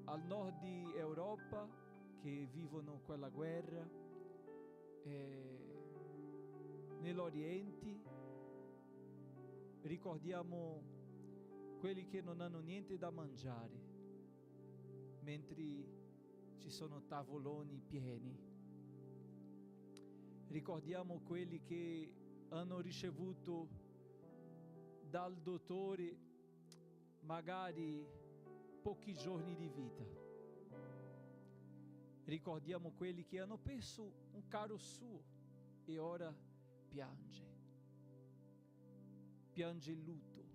al nord di Europa che vivono quella guerra, nell'Oriente. Ricordiamo quelli che non hanno niente da mangiare, mentre ci sono tavoloni pieni. Ricordiamo quelli che hanno ricevuto dal dottore magari pochi giorni di vita. Ricordiamo quelli che hanno perso un caro suo e ora piange il lutto.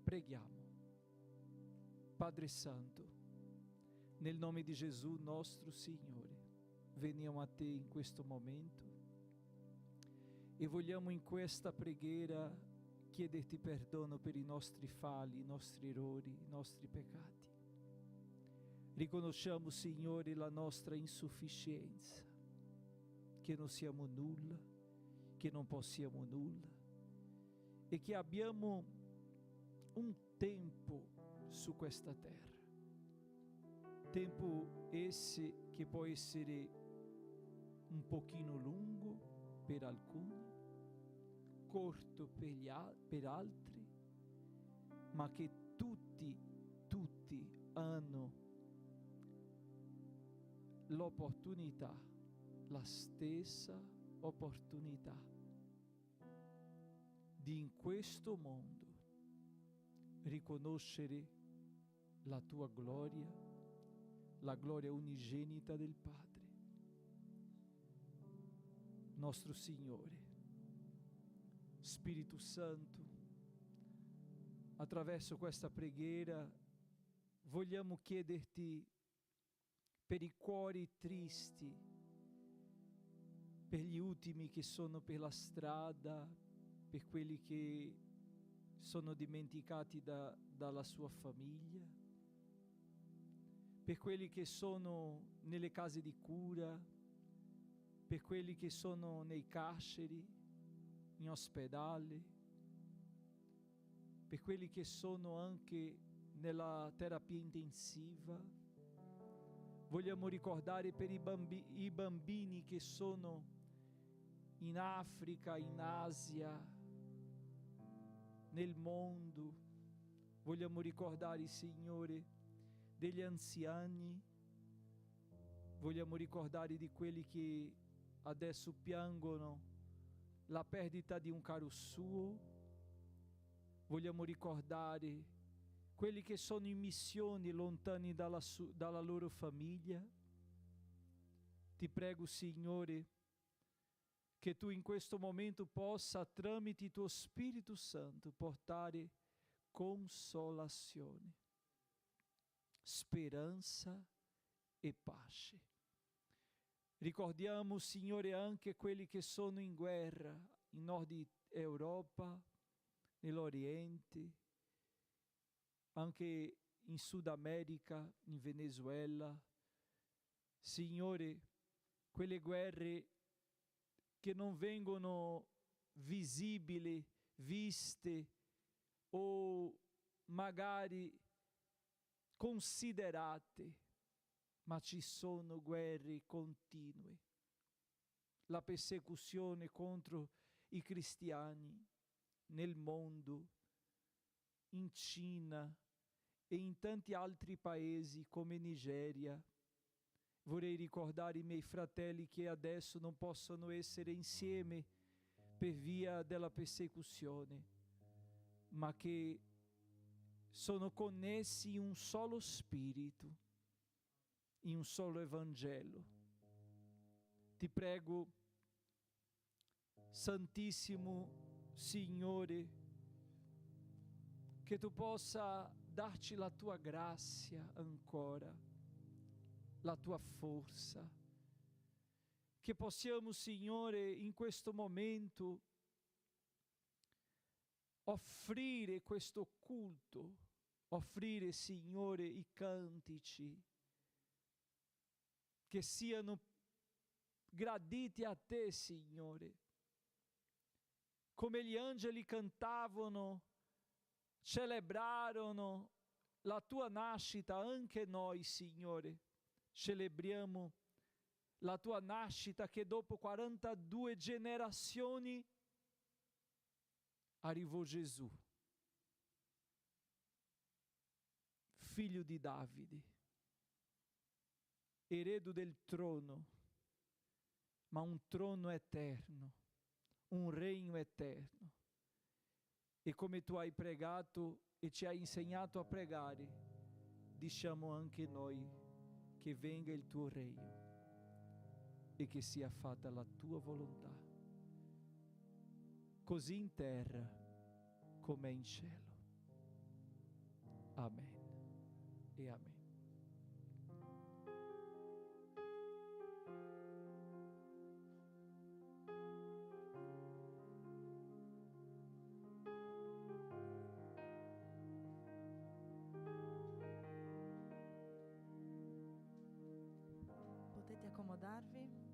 Preghiamo. Padre Santo, nel nome di Gesù nostro Signore, veniamo a te in questo momento e vogliamo in questa preghiera chiederti perdono per i nostri falli, i nostri errori, i nostri peccati. Riconosciamo, Signore, la nostra insufficienza, che non siamo nulla, che non possiamo nulla e che abbiamo un tempo su questa terra. Tempo esse che può essere un pochino lungo per alcuni, corto per altri, ma che tutti hanno l'opportunità, la stessa opportunità di in questo mondo riconoscere la tua gloria, la gloria unigenita del Padre, nostro Signore. Spirito Santo, attraverso questa preghiera vogliamo chiederti per i cuori tristi, per gli ultimi che sono per la strada, per quelli che sono dimenticati dalla sua famiglia, per quelli che sono nelle case di cura, per quelli che sono nei carceri, in ospedale, per quelli che sono anche nella terapia intensiva. Vogliamo ricordare per i bambini che sono in Africa, in Asia, nel mondo. Vogliamo ricordare, Signore, degli anziani. Vogliamo ricordare di quelli che adesso piangono la perdita di un caro suo. Vogliamo ricordare quelli che sono in missioni lontani dalla loro famiglia. Ti prego, Signore, che tu in questo momento possa, tramite il tuo Spirito Santo, portare consolazione, speranza e pace. Ricordiamo, Signore, anche quelli che sono in guerra, in Nord Europa, nell'Oriente, anche in Sud America, in Venezuela. Signore, quelle guerre che non vengono visibili, viste o magari considerate, ma ci sono guerre continue. La persecuzione contro i cristiani nel mondo, in Cina e in tanti altri paesi come Nigeria. Vorrei ricordare i miei fratelli che adesso non possono essere insieme per via della persecuzione, ma che sono connessi in un solo spirito, in un solo Evangelo. Ti prego, Santissimo Signore, che tu possa darci la tua grazia ancora, la tua forza, che possiamo, Signore, in questo momento offrire questo culto, offrire, Signore, i cantici che siano graditi a te, Signore. Come gli angeli cantavano, celebrarono la tua nascita, anche noi, Signore, celebriamo la tua nascita che dopo 42 generazioni arrivò Gesù, figlio di Davide, erede del trono, ma un trono eterno, un regno eterno. E come tu hai pregato e ci hai insegnato a pregare, diciamo anche noi che venga il tuo regno e che sia fatta la tua volontà, così in terra come in cielo. Amen e amen. Potete accomodarvi.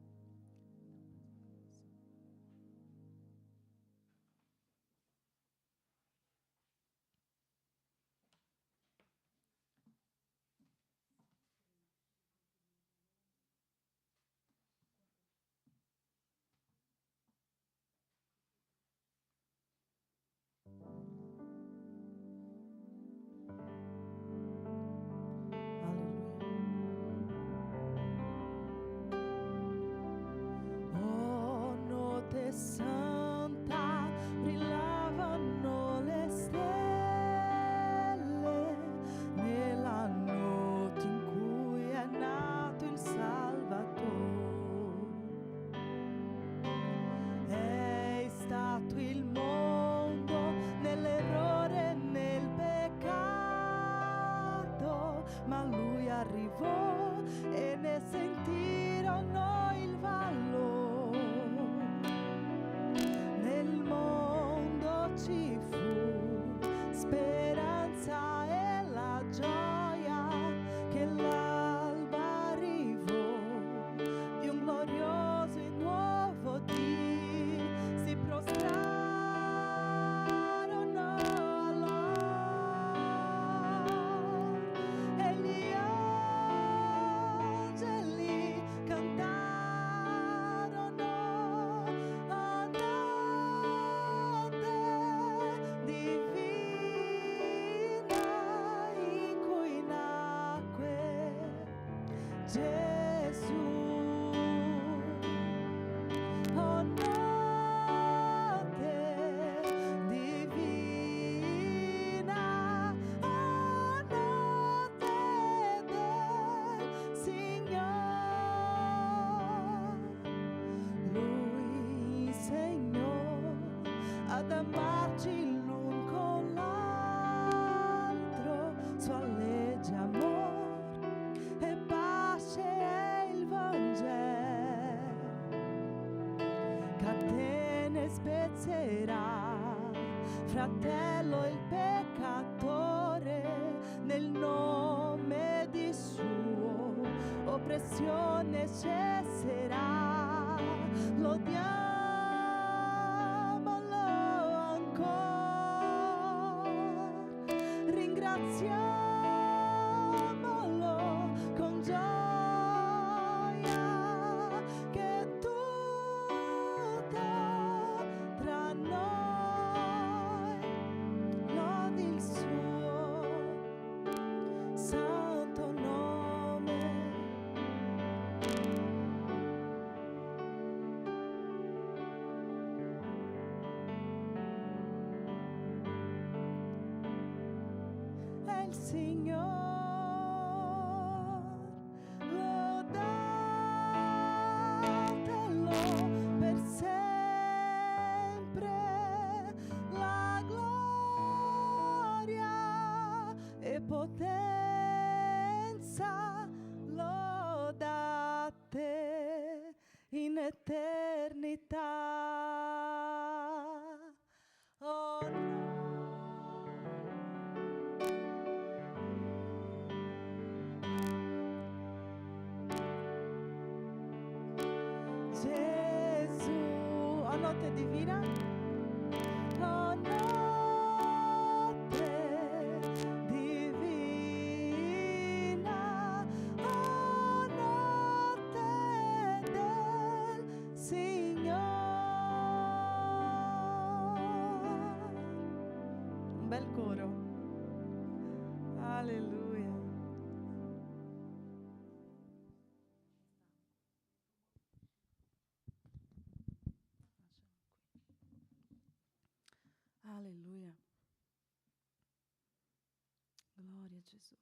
Oh, notte santa, brillavano le stelle nella notte in cui è nato il Salvatore. È stato il mondo nell'errore e nel peccato, ma lui arrivò e ne sentirono il valore. Nel mondo ci fu speranza e la gioia che l'alba arrivò di un glorioso e nuovo dì. Si prostrarono all'or e gli angeli cantarono. Oh, notte divina in cui nacque Gesù. Oh, notte divina, oh, notte del Signor. Lui insegnò ad amarci l'un con l'altro, sua legge amor e pace è il Vangelo. Catene spezzerà, fratello il peccatore, nel nome di suo oppressione cesserà. Lodiamolo ancora, ringraziamolo con gioia, che tutto tra noi lodi il suo santo nome. È il Signor, lodatelo per sempre, la gloria e potenza lodate in eternità. Oh, Gesù, oh, notte divina, oh, notte divina. Alleluia. Alleluia. Gloria a Gesù.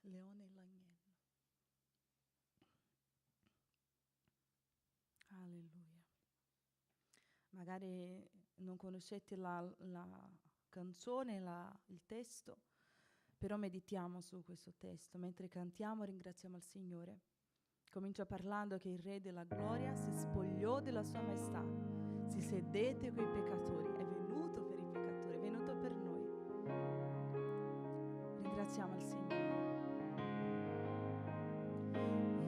Leone e l'agnello. Alleluia. Magari non conoscete la canzone, il testo, però meditiamo su questo testo. Mentre cantiamo ringraziamo il Signore. Comincia parlando che il Re della Gloria si spogliò della sua maestà, si sedette coi peccatori, è venuto per i peccatori, è venuto per noi. Ringraziamo il Signore.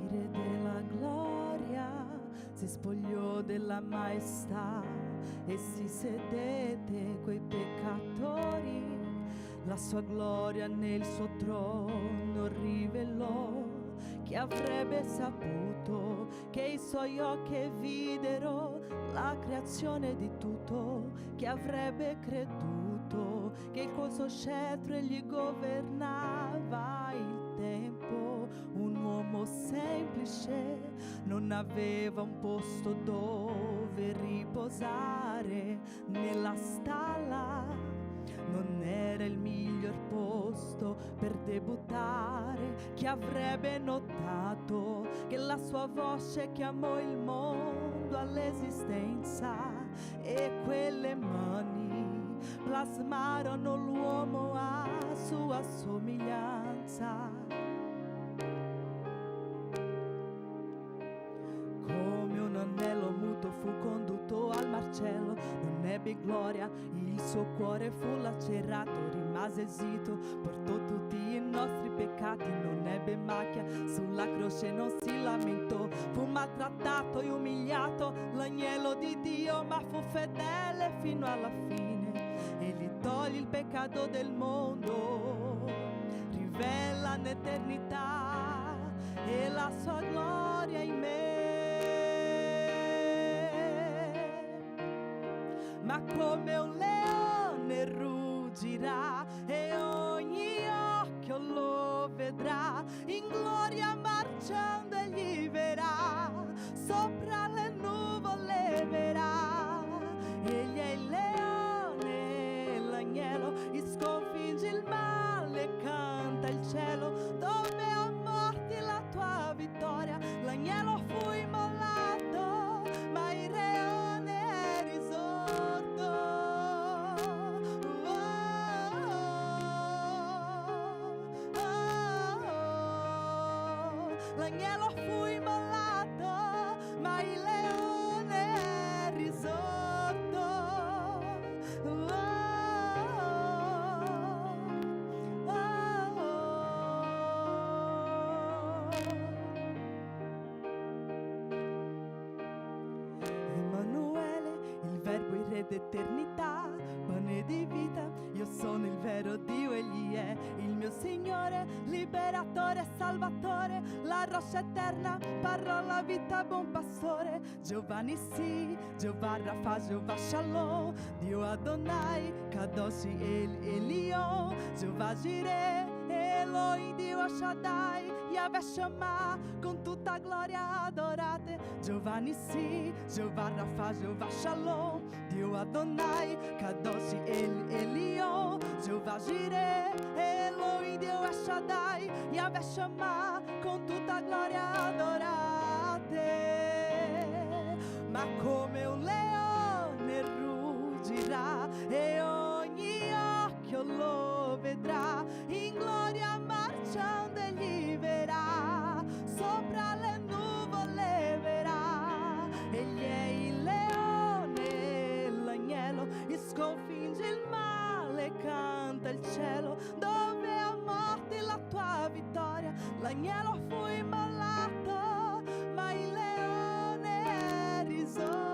Il Re della Gloria si spogliò della maestà e si sedette coi peccatori. La sua gloria nel suo trono rivelò. Chi avrebbe saputo che i suoi occhi videro la creazione di tutto? Chi avrebbe creduto che col suo scettro egli governava il tempo? Un uomo semplice non aveva un posto dove riposare nella stalla. Non era il miglior posto per debuttare. Chi avrebbe notato che la sua voce chiamò il mondo all'esistenza e quelle mani plasmarono l'uomo a sua somiglianza. Come un anello muto fu condotto al marcello, non ebbe gloria, il suo cuore fu lacerato, rimase zitto, portò tutti i nostri peccati, non ebbe macchia, sulla croce non si lamentò, fu maltrattato e umiliato, l'agnello di Dio, ma fu fedele fino alla fine, egli toglie il peccato del mondo, rivela l'eternità e la sua gloria in me. Ma come un leone ruggirà e ogni occhio lo vedrà, in gloria marciando egli verrà, sopra le nuvole verrà. Egli è il leone e l'agnello, sconfigge il male, canta il cielo, dove a morti la tua vittoria. L'agnello fu immollato, ma il leone è risorto. L'agnello fu immollato, ma il leone è risorto. Emanuele, il verbo in re d'eternità, pane di vita, io sono il vero Dio, egli è il mio Signore, liberatore, salvatore, la roccia eterna, parlo la vita, buon pastore. Giovanni sì, Jehovah Rapha, Jehovah Shalom, Dio Adonai, Kadoshi El Elion, Jehovah Jireh, Eloi, Dio Shaddai, Yahweh Shammah, con tutta gloria adorate. Giovanni sì, Jehovah Rapha, Jehovah Shalom, Dio Adonai, Kadoshi El Elion, Jehovah Jireh, Eloi, Dio Shaddai, Yahweh Shammah, con tutta gloria adorate. Ma come un leone ruggirà e ogni occhio lo vedrà, in gloria marciando egli verrà, sopra le nuvole verrà. Egli è il leone e l'agnello, sconfigge il male, canta il cielo, dove a morte la tua vittoria. L'agnello fu immollato, ma il leone è risorto.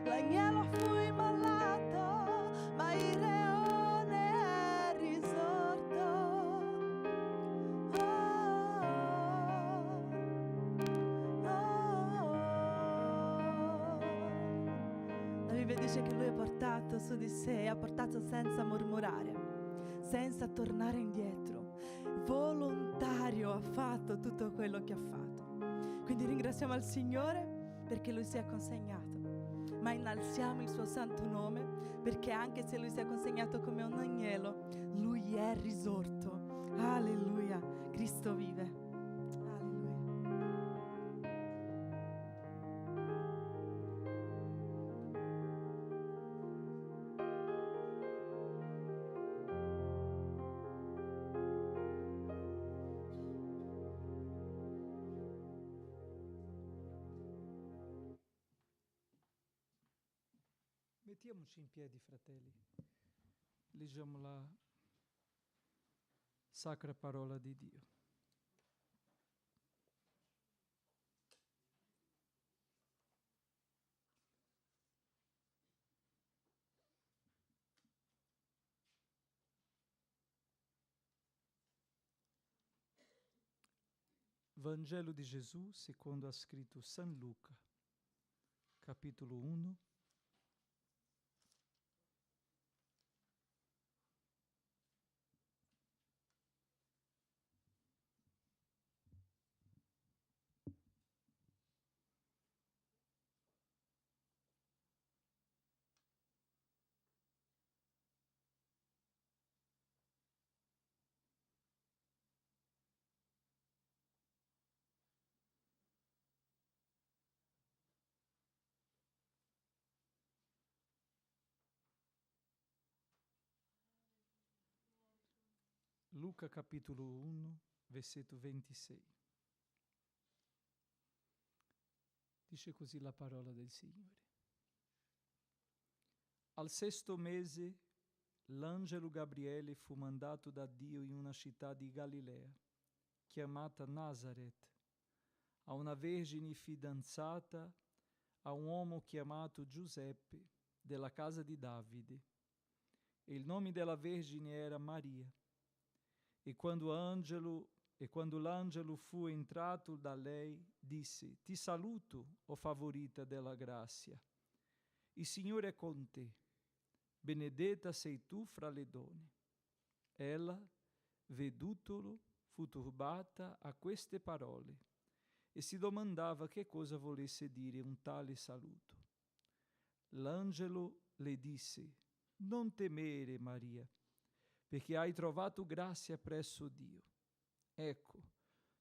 L'agnello fu immollato, ma il leone è risorto. dice che lui ha portato su di sé, ha portato senza mormorare, senza tornare indietro. Volontario ha fatto tutto quello che ha fatto. Quindi ringraziamo al Signore perché lui si è consegnato, ma innalziamo il suo santo nome perché anche se lui si è consegnato come un agnello, lui è risorto. Alleluia, Cristo vive. Mettiamoci in piedi, fratelli. Leggiamo la sacra parola di Dio. Vangelo di Gesù secondo ha scritto San Luca, capitolo 1, Luca capitolo 1, versetto 26. Dice così la parola del Signore. Al sesto mese l'angelo Gabriele fu mandato da Dio in una città di Galilea, chiamata Nazaret, a una vergine fidanzata a un uomo chiamato Giuseppe, della casa di Davide. E il nome della vergine era Maria. E quando l'angelo fu entrato da lei, disse: Ti saluto, o favorita della grazia. Il Signore è con te. Benedetta sei tu fra le donne. Ella, vedutolo, fu turbata a queste parole e si domandava che cosa volesse dire un tale saluto. L'angelo le disse: Non temere, Maria, perché hai trovato grazia presso Dio. Ecco,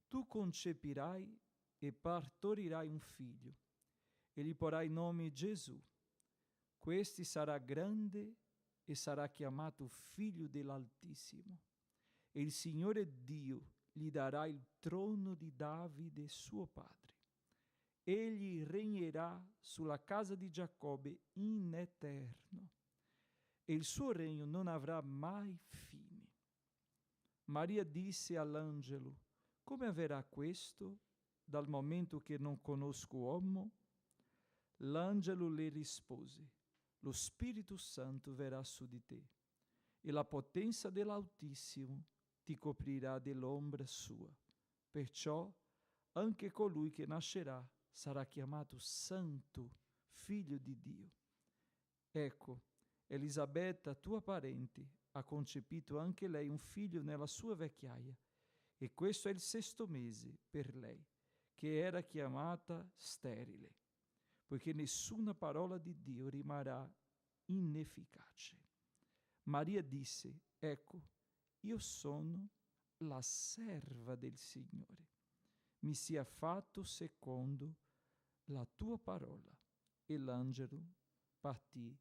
tu concepirai e partorirai un figlio, e gli porrai nome Gesù. Questi sarà grande e sarà chiamato Figlio dell'Altissimo. E il Signore Dio gli darà il trono di Davide, suo padre. Egli regnerà sulla casa di Giacobbe in eterno, e il suo regno non avrà mai fine. Maria disse all'angelo: Come avverrà questo, dal momento che non conosco uomo? L'angelo le rispose: Lo Spirito Santo verrà su di te, e la potenza dell'Altissimo ti coprirà dell'ombra sua. Perciò anche colui che nascerà sarà chiamato Santo, Figlio di Dio. Ecco, Elisabetta, tua parente, ha concepito anche lei un figlio nella sua vecchiaia, e questo è il sesto mese per lei, che era chiamata sterile, poiché nessuna parola di Dio rimarrà inefficace. Maria disse: Ecco, io sono la serva del Signore. Mi sia fatto secondo la tua parola. E l'angelo partì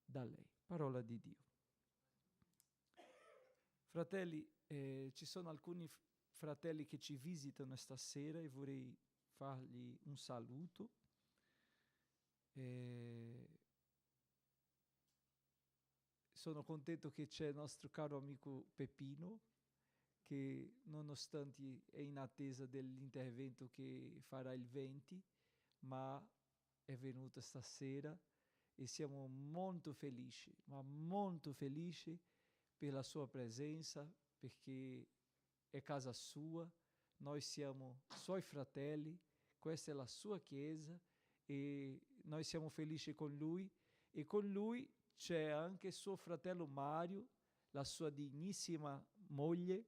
da lei. Parola di Dio. Fratelli, ci sono alcuni fratelli che ci visitano stasera e vorrei fargli un saluto. Sono contento che c'è il nostro caro amico Peppino, che nonostante è in attesa dell'intervento che farà il 20, ma è venuto stasera e siamo molto felici, ma molto felici per la sua presenza, perché è casa sua, noi siamo suoi fratelli, questa è la sua chiesa e noi siamo felici con lui e con lui c'è anche suo fratello Mario, la sua dignissima moglie,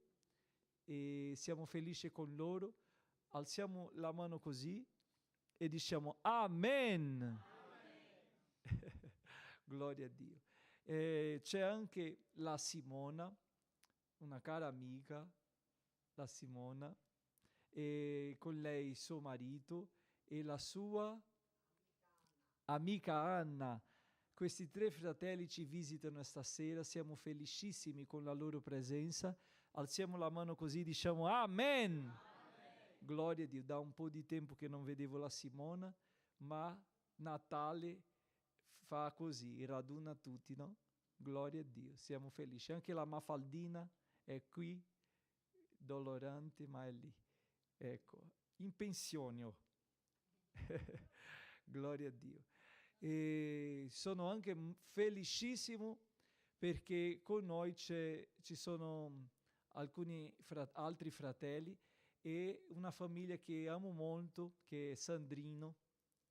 e siamo felici con loro. Alziamo la mano così e diciamo Amen. Gloria a Dio. C'è anche la Simona, una cara amica, la Simona, e con lei suo marito e la sua amica Anna. Questi 3 fratelli ci visitano stasera, siamo felicissimi con la loro presenza. Alziamo la mano così, diciamo Amen. Amen. Gloria a Dio, da un po' di tempo che non vedevo la Simona, ma Natale fa così, raduna tutti, no? Gloria a Dio, siamo felici. Anche la Mafaldina è qui, dolorante, ma è lì. Ecco, in pensione. Oh. Gloria a Dio. E sono anche felicissimo perché con noi ci sono alcuni altri fratelli e una famiglia che amo molto, che è Sandrino,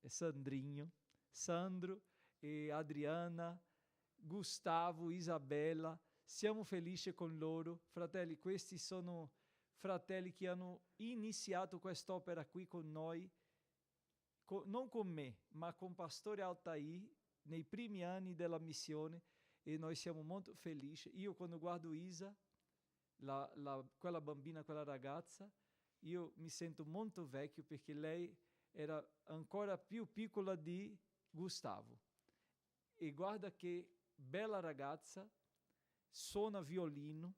Sandrigno, Sandro e Adriana, Gustavo, Isabella. Siamo felici con loro. Fratelli, questi sono fratelli che hanno iniziato quest'opera qui con noi, non con me, ma con Pastore Altair, nei primi anni della missione, e noi siamo molto felici. Io quando guardo Isa, quella bambina, quella ragazza, io mi sento molto vecchio perché lei era ancora più piccola di Gustavo. E guarda che bella ragazza, suona violino,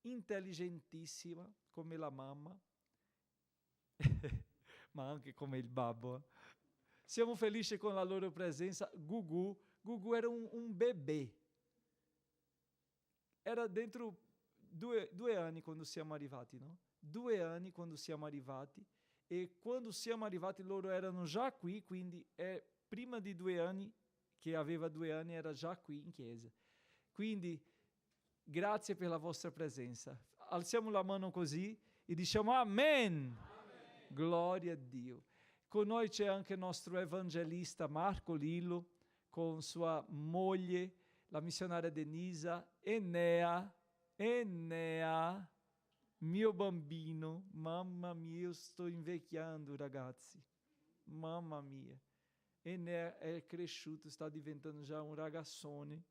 intelligentissima come la mamma, ma anche come il babbo. Siamo felici con la loro presenza. Gugu era un bebè. Era dentro 2 anni quando siamo arrivati, no? 2 anni quando siamo arrivati, e quando siamo arrivati loro erano già qui, quindi prima di 2 anni, che aveva 2 anni, era già qui in chiesa. Quindi grazie per la vostra presenza. Alziamo la mano così e diciamo Amen. Amen. Gloria a Dio. Con noi c'è anche il nostro evangelista Marco Lillo, con sua moglie, la missionaria Denisa, Enea, mio bambino, mamma mia, io sto invecchiando, ragazzi, mamma mia. Enea è cresciuto, sta diventando già un ragazzone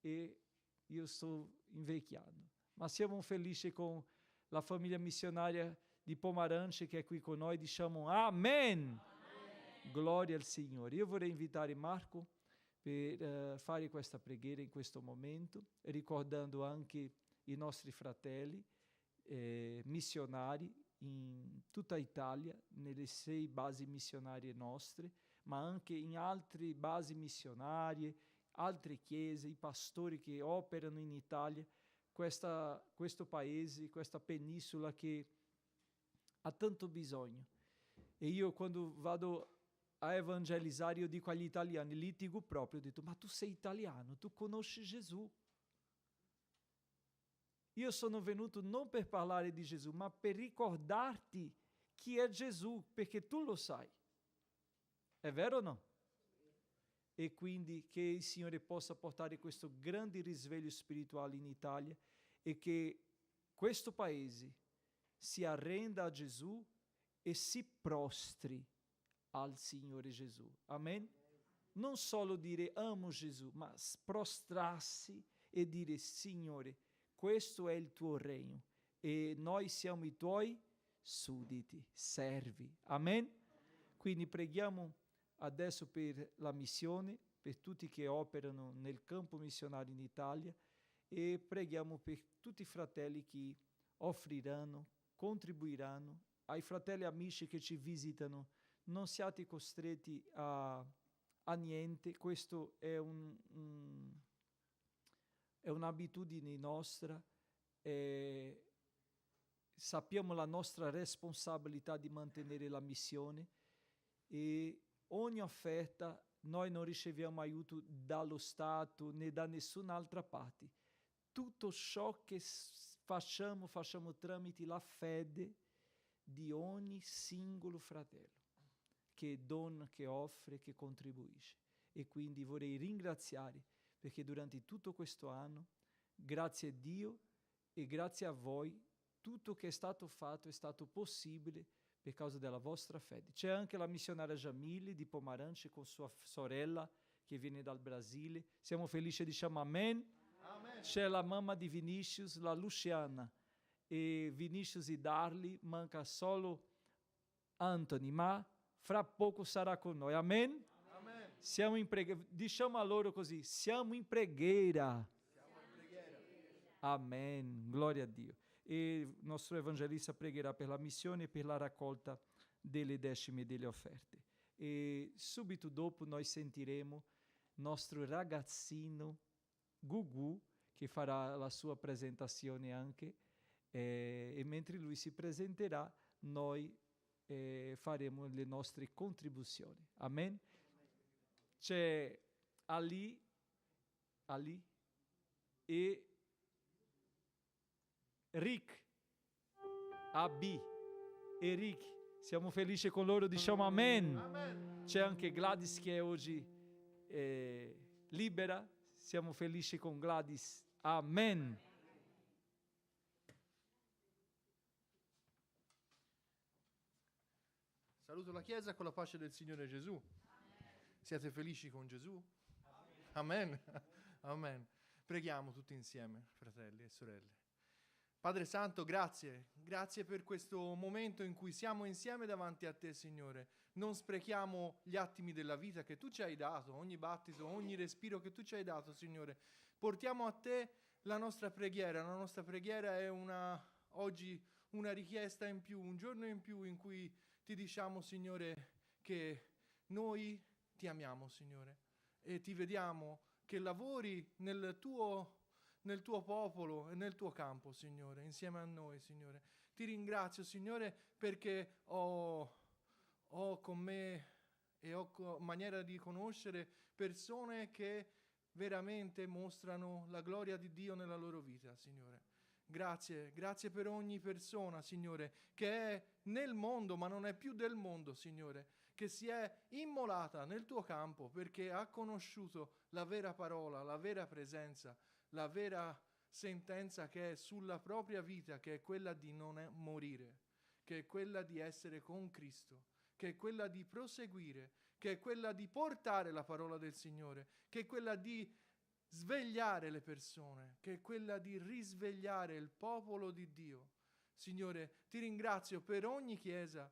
e io sto invecchiando. Ma siamo felici con la famiglia missionaria di Pomarance che è qui con noi, diciamo Amen. Amen. Gloria al Signore. Io vorrei invitare Marco per fare questa preghiera in questo momento, ricordando anche i nostri fratelli missionari in tutta Italia, nelle 6 basi missionarie nostre, ma anche in altre basi missionarie, altre chiese, i pastori che operano in Italia, questo paese, questa penisola che ha tanto bisogno. E io quando vado a evangelizzare, io dico agli italiani, litigo proprio, ho detto, ma tu sei italiano, tu conosci Gesù. Io sono venuto non per parlare di Gesù, ma per ricordarti chi è Gesù, perché tu lo sai. È vero o no? E quindi che il Signore possa portare questo grande risveglio spirituale in Italia e che questo paese si arrenda a Gesù e si prostri al Signore Gesù. Amen? Non solo dire amo Gesù, ma prostrarsi e dire Signore, questo è il tuo regno e noi siamo i tuoi sudditi, servi. Amen? Quindi preghiamo adesso per la missione, per tutti che operano nel campo missionario in Italia, e preghiamo per tutti i fratelli che offriranno, contribuiranno, ai fratelli amici che ci visitano. Non siate costretti a niente, questo è un'abitudine nostra, sappiamo la nostra responsabilità di mantenere la missione e ogni offerta noi non riceviamo aiuto dallo Stato né da nessun'altra parte. Tutto ciò che facciamo tramite la fede di ogni singolo fratello che dona, che offre, che contribuisce. e quindi vorrei ringraziare perché durante tutto questo anno, grazie a Dio e grazie a voi, tutto che è stato fatto è stato possibile per causa della vostra fede. C'è anche la missionaria Jamile di Pomarante con sua sorella che viene dal Brasile. Siamo felici, diciamo amen. Amen. C'è la mamma di Vinicius, la Luciana, e Vinicius e Darli, manca solo Anthony, ma fra poco sarà con noi, amen? Amen. Siamo in preghiera, diciamo a loro così, siamo in preghiera. Amen, gloria a Dio. E il nostro evangelista pregherà per la missione e per la raccolta delle decime e delle offerte. E subito dopo noi sentiremo nostro ragazzino Gugu, che farà la sua presentazione anche, e mentre lui si presenterà, noi faremo le nostre contribuzioni. Amen? C'è Ali e Rick, AB e Rick. Siamo felici con loro, diciamo amen. Amen. C'è anche Gladys che è oggi libera. Siamo felici con Gladys. Amen. Saluto la Chiesa con la pace del Signore Gesù. Siete felici con Gesù? Amen. Amen. Preghiamo tutti insieme, fratelli e sorelle. Padre Santo, grazie. Grazie per questo momento in cui siamo insieme davanti a Te, Signore. Non sprechiamo gli attimi della vita che Tu ci hai dato, ogni battito, ogni respiro che Tu ci hai dato, Signore. Portiamo a Te la nostra preghiera. La nostra preghiera è oggi una richiesta in più, un giorno in più in cui Ti diciamo, Signore, che noi Ti amiamo, Signore, e Ti vediamo che lavori nel tuo popolo e nel tuo campo, Signore, insieme a noi, Signore. Ti ringrazio, Signore, perché ho con me e ho maniera di conoscere persone che veramente mostrano la gloria di Dio nella loro vita, Signore. Grazie per ogni persona, Signore, che è nel mondo ma non è più del mondo, Signore, che si è immolata nel tuo campo perché ha conosciuto la vera parola, la vera presenza, la vera sentenza che è sulla propria vita, che è quella di non morire, che è quella di essere con Cristo, che è quella di proseguire, che è quella di portare la parola del Signore, che è quella di svegliare le persone, che è quella di risvegliare il popolo di Dio. Signore, Ti ringrazio per ogni chiesa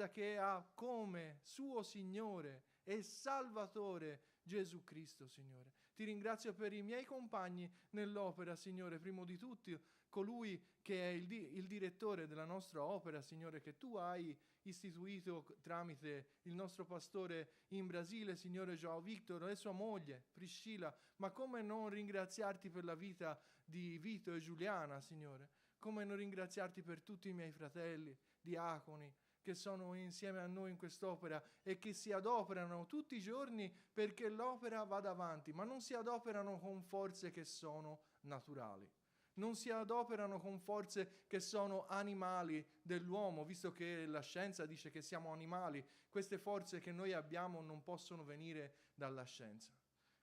che ha come suo Signore e Salvatore Gesù Cristo, Signore. Ti ringrazio per i miei compagni nell'opera, Signore, primo di tutti, colui che è il direttore della nostra opera, Signore, che Tu hai istituito tramite il nostro pastore in Brasile, Signore João Victor, e sua moglie, Priscilla. Ma come non ringraziarti per la vita di Vito e Giuliana, Signore? Come non ringraziarti per tutti i miei fratelli, diaconi, che sono insieme a noi in quest'opera e che si adoperano tutti i giorni perché l'opera vada avanti, ma non si adoperano con forze che sono naturali. Non si adoperano con forze che sono animali dell'uomo, visto che la scienza dice che siamo animali. Queste forze che noi abbiamo non possono venire dalla scienza,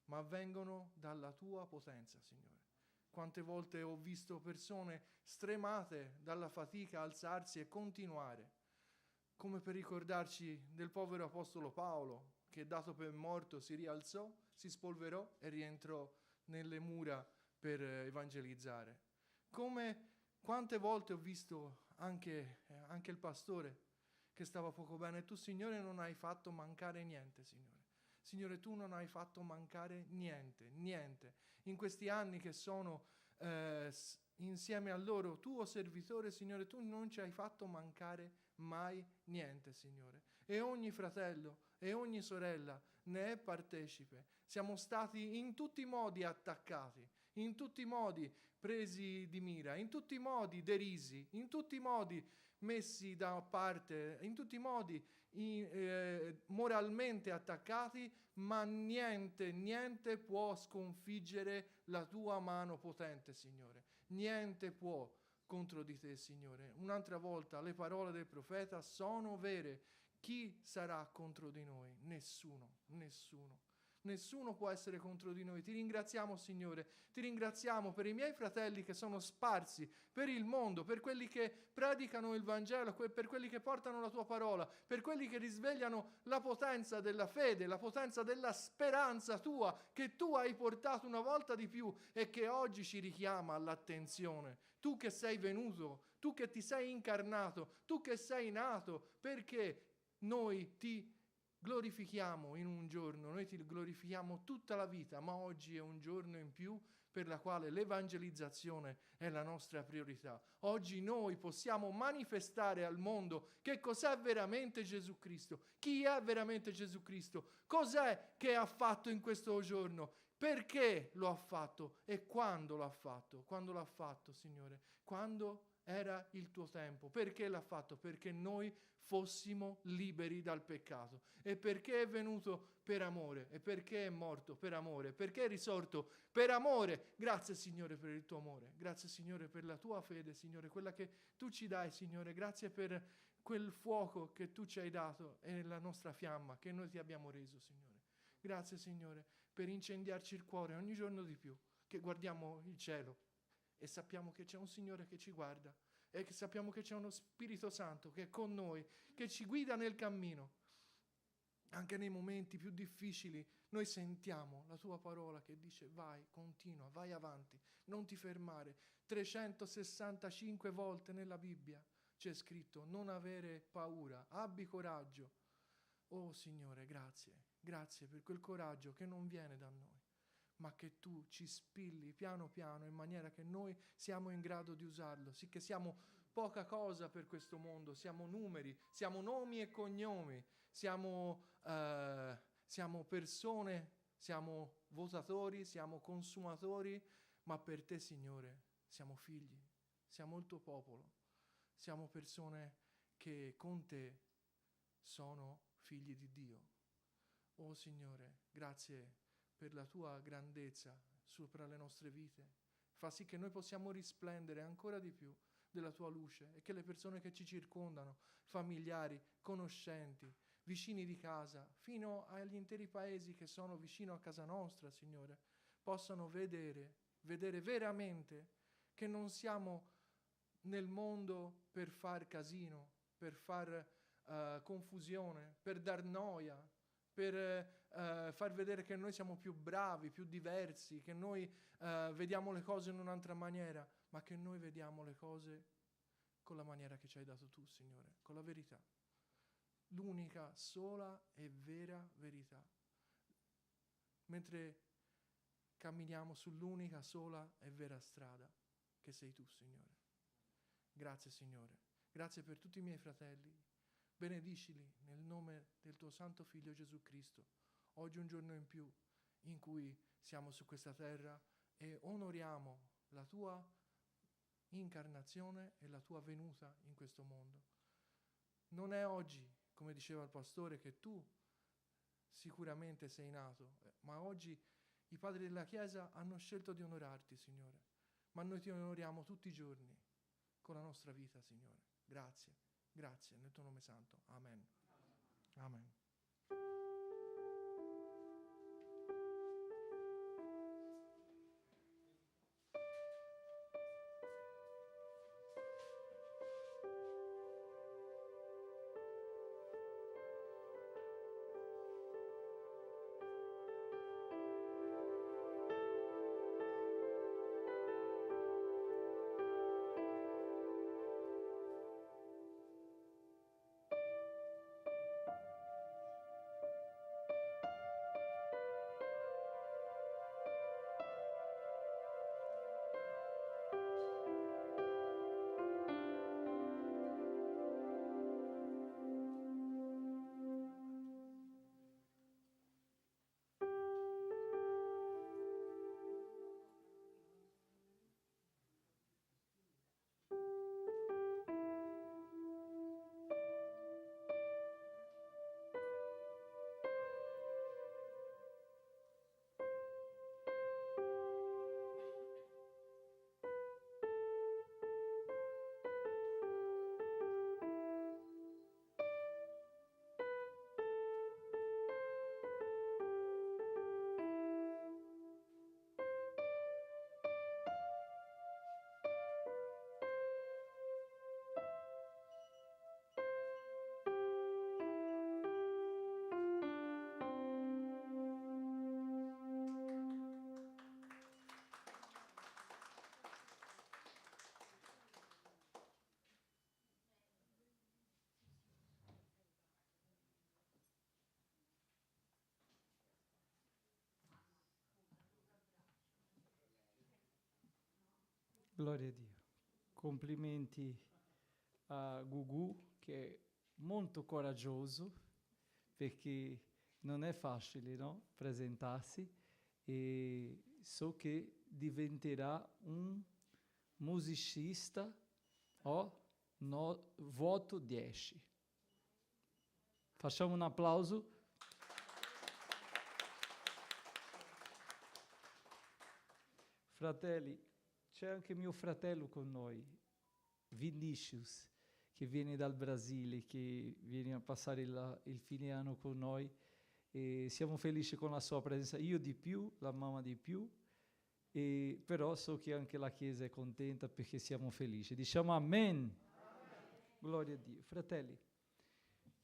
ma vengono dalla Tua potenza, Signore. Quante volte ho visto persone stremate dalla fatica alzarsi e continuare, come per ricordarci del povero apostolo Paolo, che dato per morto si rialzò, si spolverò e rientrò nelle mura per evangelizzare. Quante volte ho visto anche il pastore che stava poco bene. Tu, Signore, non hai fatto mancare niente, Signore. Signore, Tu non hai fatto mancare niente. In questi anni che sono insieme a loro, Tuo servitore, Signore, Tu non ci hai fatto mancare mai niente, Signore. E ogni fratello e ogni sorella ne è partecipe. Siamo stati in tutti i modi attaccati, in tutti i modi presi di mira, in tutti i modi derisi, in tutti i modi messi da parte, in tutti i modi moralmente attaccati, ma niente può sconfiggere la Tua mano potente, Signore. Niente può contro di Te, Signore. Un'altra volta le parole del profeta sono vere. Chi sarà contro di noi? Nessuno. nessuno può essere contro di noi. Ti ringraziamo, Signore, ti ringraziamo per i miei fratelli che sono sparsi per il mondo, per quelli che predicano il Vangelo, per quelli che portano la tua parola, per quelli che risvegliano la potenza della fede, la potenza della speranza tua, che tu hai portato una volta di più e che oggi ci richiama all'attenzione. Tu che sei venuto, tu che ti sei incarnato, tu che sei nato, perché noi ti glorifichiamo in un giorno, noi ti glorifichiamo tutta la vita, ma oggi è un giorno in più per la quale l'evangelizzazione è la nostra priorità. Oggi noi possiamo manifestare al mondo che cos'è veramente Gesù Cristo, chi è veramente Gesù Cristo, cos'è che ha fatto in questo giorno, perché lo ha fatto e quando l'ha fatto. Quando l'ha fatto, Signore? Quando era il tuo tempo. Perché l'ha fatto? Perché noi fossimo liberi dal peccato. E perché è venuto per amore. E perché è morto per amore. Perché è risorto per amore. Grazie, Signore, per il tuo amore. Grazie, Signore, per la tua fede, Signore, quella che tu ci dai, Signore. Grazie per quel fuoco che tu ci hai dato e la nostra fiamma che noi ti abbiamo reso, Signore. Grazie, Signore, per incendiarci il cuore ogni giorno di più, che guardiamo il cielo e sappiamo che c'è un Signore che ci guarda e che sappiamo che c'è uno Spirito Santo che è con noi, che ci guida nel cammino. Anche nei momenti più difficili noi sentiamo la tua parola che dice vai, continua, vai avanti, non ti fermare. 365 volte nella Bibbia c'è scritto non avere paura, abbi coraggio. Oh Signore, grazie, grazie per quel coraggio che non viene da noi, ma che tu ci spilli piano piano in maniera che noi siamo in grado di usarlo, sì che siamo poca cosa per questo mondo, siamo numeri, siamo nomi e cognomi, siamo persone, siamo votatori, siamo consumatori, ma per te, Signore, siamo figli, siamo il tuo popolo, siamo persone che con te sono figli di Dio. Oh Signore, grazie per la tua grandezza sopra le nostre vite. Fa sì che noi possiamo risplendere ancora di più della tua luce e che le persone che ci circondano, familiari, conoscenti, vicini di casa, fino agli interi paesi che sono vicino a casa nostra, Signore, possano vedere veramente che non siamo nel mondo per far casino, per far confusione, per dar noia, per far vedere che noi siamo più bravi, più diversi, che noi vediamo le cose in un'altra maniera, ma che noi vediamo le cose con la maniera che ci hai dato tu, Signore, con la verità. L'unica, sola e vera verità. Mentre camminiamo sull'unica, sola e vera strada che sei tu, Signore. Grazie, Signore. Grazie per tutti i miei fratelli. Benedicili nel nome del tuo Santo Figlio Gesù Cristo. Oggi è un giorno in più in cui siamo su questa terra e onoriamo la tua incarnazione e la tua venuta in questo mondo. Non è oggi, come diceva il pastore, che tu sicuramente sei nato, ma oggi i padri della Chiesa hanno scelto di onorarti, Signore. Ma noi ti onoriamo tutti i giorni con la nostra vita, Signore. Grazie, grazie, nel tuo nome santo. Amen. Amen. Gloria a Dio. Complimenti a Gugu, che è molto coraggioso, perché non è facile, no? Presentarsi, e so che diventerà un musicista, voto 10. Facciamo un applauso. Fratelli, c'è anche mio fratello con noi, Vinicius, che viene dal Brasile, che viene a passare il fine anno con noi, e siamo felici con la sua presenza, io di più, la mamma di più, e però so che anche la Chiesa è contenta perché siamo felici. Diciamo amen. Amen. Gloria a Dio. Fratelli,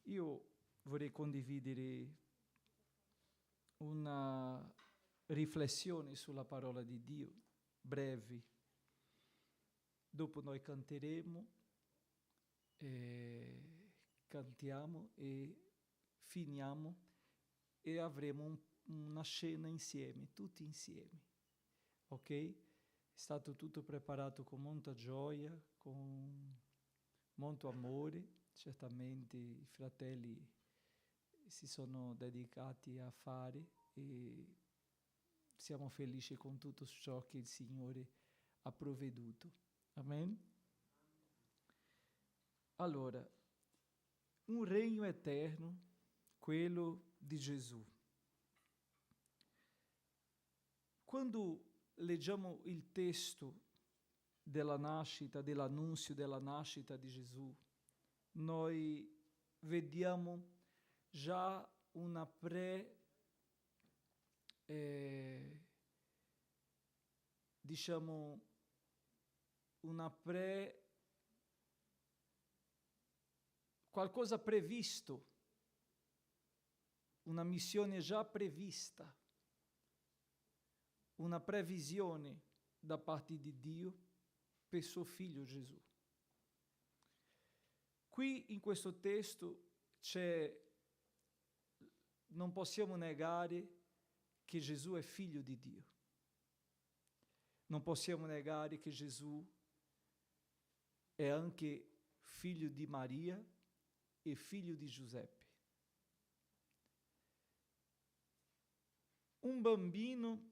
io vorrei condividere una riflessione sulla parola di Dio, brevi. Dopo noi canteremo, cantiamo e finiamo e avremo una cena insieme, tutti insieme, ok? È stato tutto preparato con molta gioia, con molto amore, certamente i fratelli si sono dedicati a fare e siamo felici con tutto ciò che il Signore ha provveduto. Amen? Allora, un regno eterno, quello di Gesù. Quando leggiamo il testo della nascita, dell'annunzio della nascita di Gesù, noi vediamo già una qualcosa previsto, una missione già prevista, una previsione da parte di Dio per suo figlio Gesù. Qui in questo testo non possiamo negare che Gesù è figlio di Dio. Non possiamo negare che Gesù è anche figlio di Maria e figlio di Giuseppe. Un bambino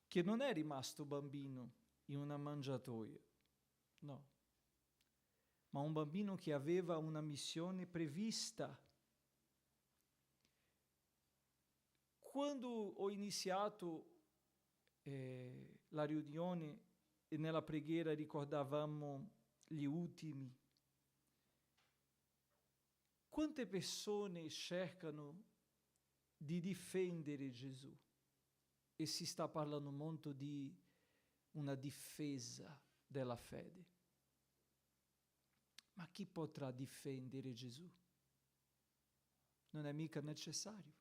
che non è rimasto bambino in una mangiatoia, no, ma un bambino che aveva una missione prevista. Quando ho iniziato la riunione e nella preghiera ricordavamo gli ultimi, quante persone cercano di difendere Gesù? E si sta parlando molto di una difesa della fede. Ma chi potrà difendere Gesù? Non è mica necessario,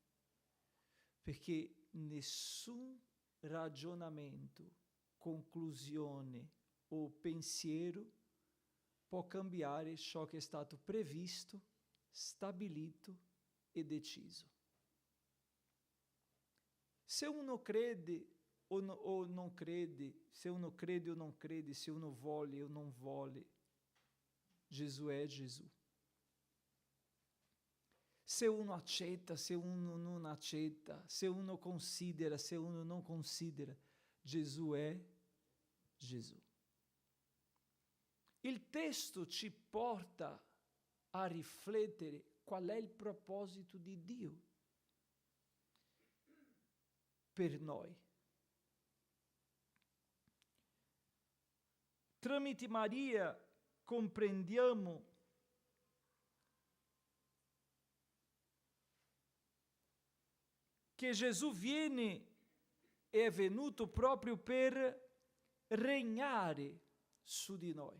perché nessun ragionamento, conclusione o pensiero può cambiare ciò che è stato previsto, stabilito e deciso. Se uno crede o non crede, se uno crede o non crede, se uno vuole o non vuole, Gesù è Gesù. Se uno accetta, se uno non accetta, se uno considera, se uno non considera, Gesù è Gesù. Il testo ci porta a riflettere qual è il proposito di Dio per noi. Tramite Maria comprendiamo che Gesù viene e è venuto proprio per regnare su di noi.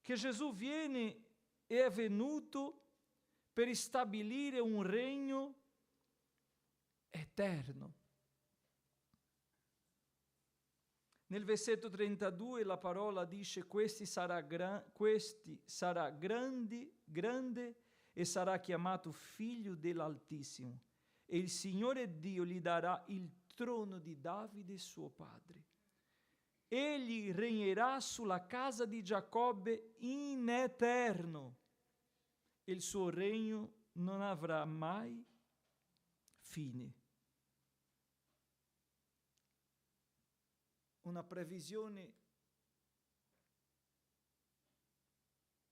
Che Gesù viene e è venuto per stabilire un regno eterno. Nel versetto 32 la parola dice: questi sarà grande e sarà chiamato figlio dell'Altissimo, e il Signore Dio gli darà il trono di Davide suo padre. Egli regnerà sulla casa di Giacobbe in eterno. Il suo regno non avrà mai fine. Una previsione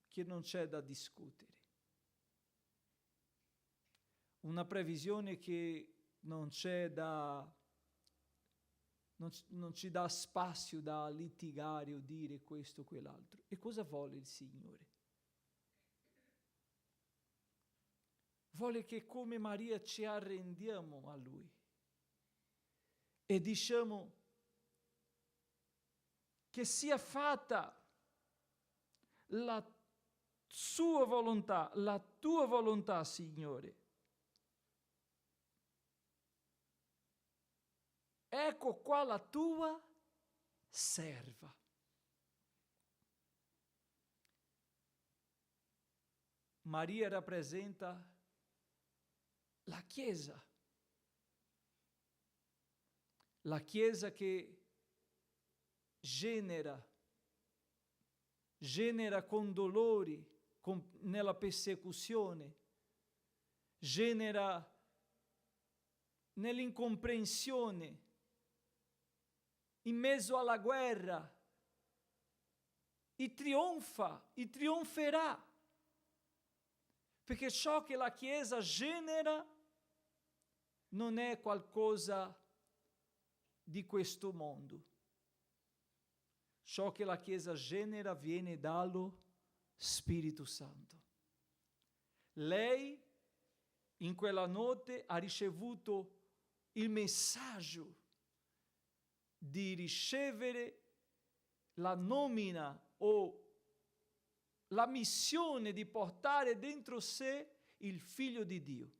che non c'è da discutere. Una previsione che non ci dà spazio da litigare o dire questo o quell'altro. E cosa vuole il Signore? Vuole che come Maria ci arrendiamo a Lui e diciamo che sia fatta la sua volontà, la tua volontà, Signore. Ecco qua la tua serva. Maria rappresenta la Chiesa. La Chiesa che genera con dolori, nella persecuzione, genera nell'incomprensione, in mezzo alla guerra, e trionferà. Perché ciò che la Chiesa genera non è qualcosa di questo mondo. Ciò che la Chiesa genera viene dallo Spirito Santo. Lei in quella notte ha ricevuto il messaggio di ricevere la nomina o la missione di portare dentro sé il Figlio di Dio.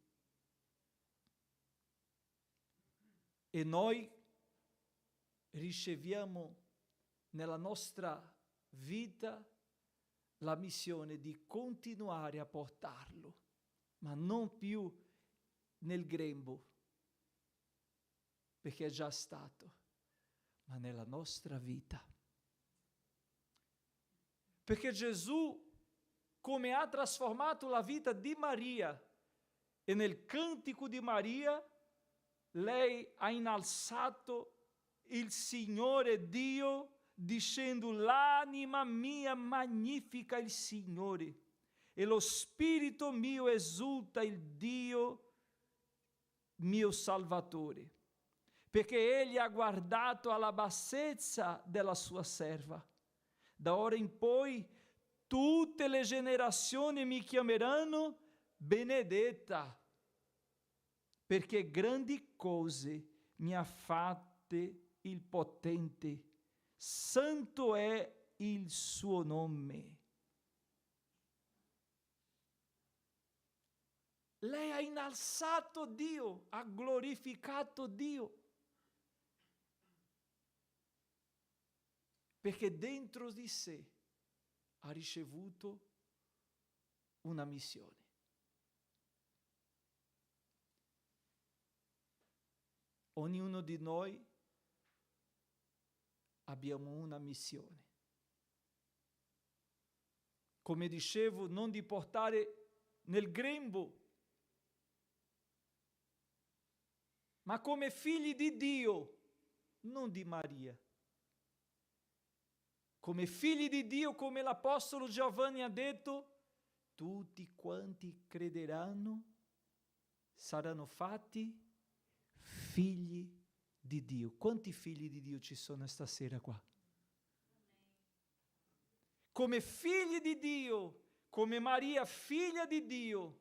E noi riceviamo nella nostra vita la missione di continuare a portarlo, ma non più nel grembo, perché è già stato, ma nella nostra vita. Perché Gesù, come ha trasformato la vita di Maria, e nel cantico di Maria, lei ha innalzato il Signore Dio, dicendo: l'anima mia magnifica il Signore, e lo spirito mio esulta il Dio mio Salvatore, perché egli ha guardato alla bassezza della sua serva. Da ora in poi tutte le generazioni mi chiameranno benedetta, perché grandi cose mi ha fatte il potente, santo è il suo nome. Lei ha innalzato Dio, ha glorificato Dio, perché dentro di sé ha ricevuto una missione. Ognuno di noi abbiamo una missione. Come dicevo, non di portare nel grembo, ma come figli di Dio, non di Maria. Come figli di Dio, come l'Apostolo Giovanni ha detto, tutti quanti crederanno saranno fatti figli di Dio. Quanti figli di Dio ci sono stasera qua? Come figli di Dio, come Maria, figlia di Dio,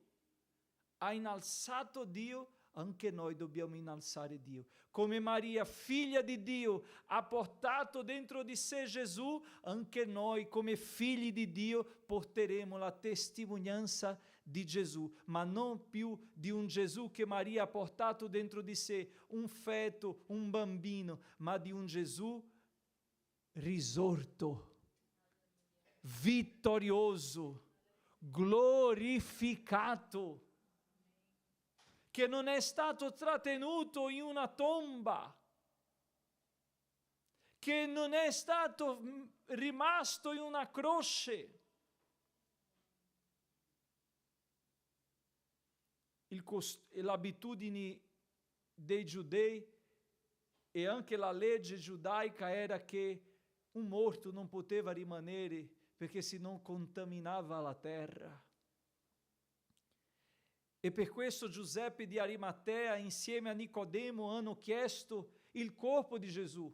ha innalzato Dio, anche noi dobbiamo innalzare Dio. Come Maria, figlia di Dio, ha portato dentro di sé Gesù, anche noi come figli di Dio porteremo la testimonianza di Gesù, ma non più di un Gesù che Maria ha portato dentro di sé, un feto, un bambino, ma di un Gesù risorto, vittorioso, glorificato, che non è stato trattenuto in una tomba, che non è stato rimasto in una croce. L'abitudine dei giudei e anche la legge giudaica era che un morto non poteva rimanere perché se non contaminava la terra. E per questo Giuseppe di Arimatea insieme a Nicodemo hanno chiesto il corpo di Gesù.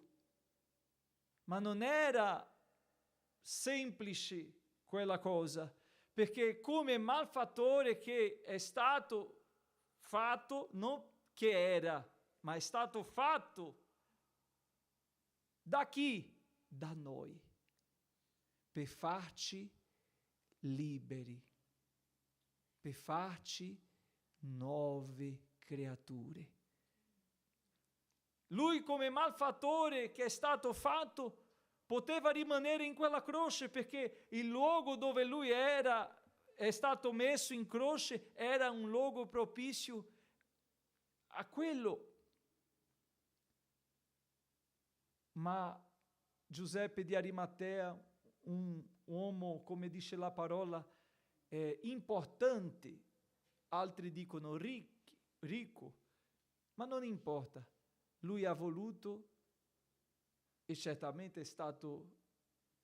Ma non era semplice quella cosa, perché come malfattore che è stato fatto, non che era, ma è stato fatto da chi? Da noi, per farci liberi, per farci nuove creature. Lui come malfattore che è stato fatto poteva rimanere in quella croce perché il luogo dove lui è stato messo in croce era un luogo propizio a quello. Ma Giuseppe di Arimatea, un uomo, come dice la parola, importante, altri dicono ricco, ma non importa. Lui ha voluto e certamente è stato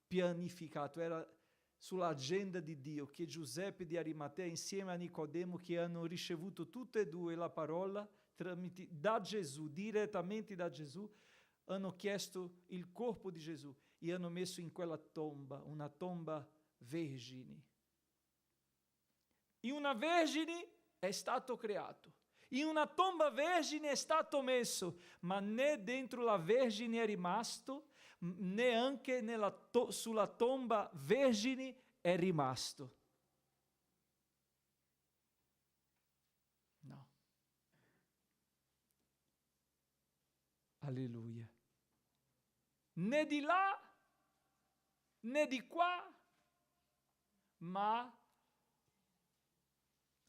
pianificato, era sull'agenda di Dio che Giuseppe di Arimatea insieme a Nicodemo, che hanno ricevuto tutte e due la parola da Gesù, direttamente da Gesù, hanno chiesto il corpo di Gesù e hanno messo in quella tomba, una tomba vergine. In una vergine è stato creato. In una tomba vergine è stato messo, ma né dentro la vergine è rimasto, neanche sulla tomba vergine è rimasto. No. Alleluia. Né di là, né di qua, ma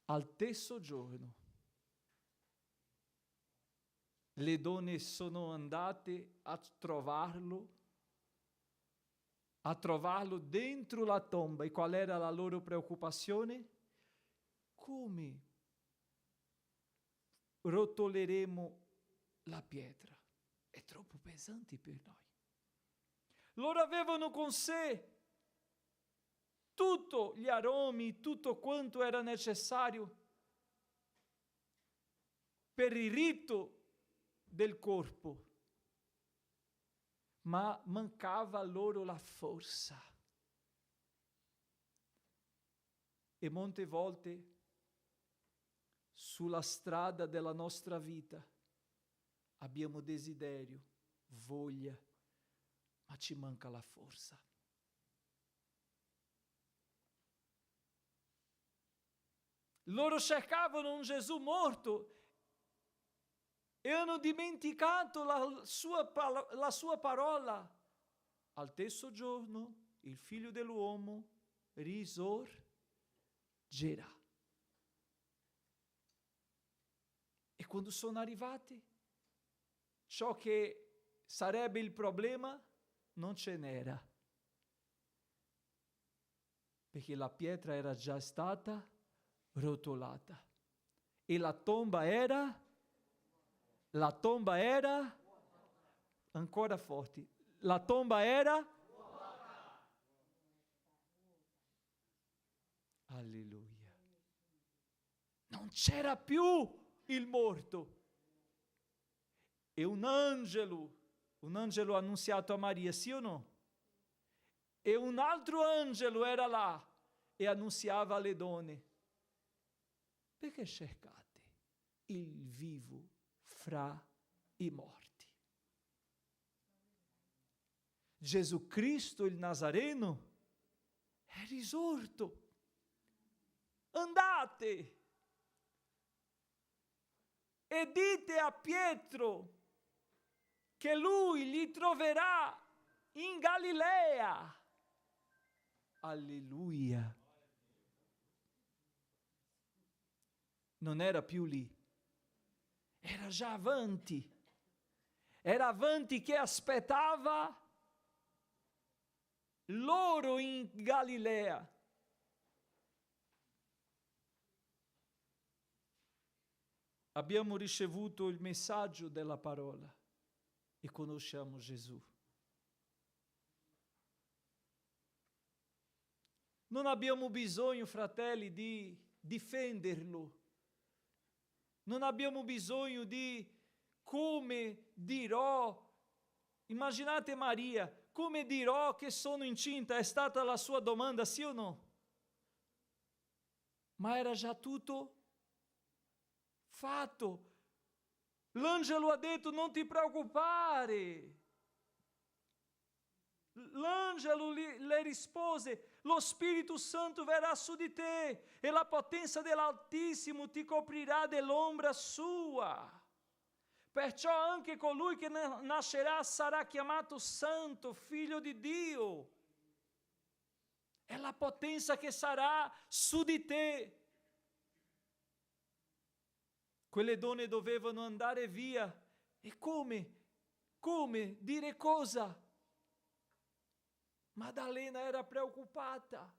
al terzo giorno. Le donne sono andate a trovarlo dentro la tomba. E qual era la loro preoccupazione? Come rotoleremo la pietra? È troppo pesante per noi. Loro avevano con sé tutti gli aromi, tutto quanto era necessario per il rito del corpo, ma mancava loro la forza. E molte volte sulla strada della nostra vita abbiamo desiderio, voglia, ma ci manca la forza. Loro cercavano un Gesù morto e hanno dimenticato la sua parola. Al terzo giorno il figlio dell'uomo risorgerà. E quando sono arrivati, ciò che sarebbe il problema non ce n'era, perché la pietra era già stata rotolata e la tomba era ancora forti, la tomba era alleluia, non c'era più il morto. E un angelo ha annunziato a Maria, sì o no? E un altro angelo era là e annunziava alle donne, perché cercate il vivo fra i morti? Gesù Cristo il Nazareno è risorto. Andate e dite a Pietro che lui li troverà in Galilea. Alleluia. Non era più lì, era già avanti. Era avanti che aspettava loro in Galilea. Abbiamo ricevuto il messaggio della parola e conosciamo Gesù. Non abbiamo bisogno, fratelli, di difenderlo. Non abbiamo bisogno di come dirò. Immaginate Maria, come dirò che sono incinta? È stata la sua domanda, sì o no? Ma era già tutto fatto. L'angelo ha detto: non ti preoccupare. L'angelo le rispose: lo Spirito Santo verrà su di te e la potenza dell'Altissimo ti coprirà dell'ombra sua. Perciò anche colui che nascerà sarà chiamato Santo, Figlio di Dio. È la potenza che sarà su di te. Quelle donne dovevano andare via. E come? Come? Dire cosa? Maddalena era preoccupata.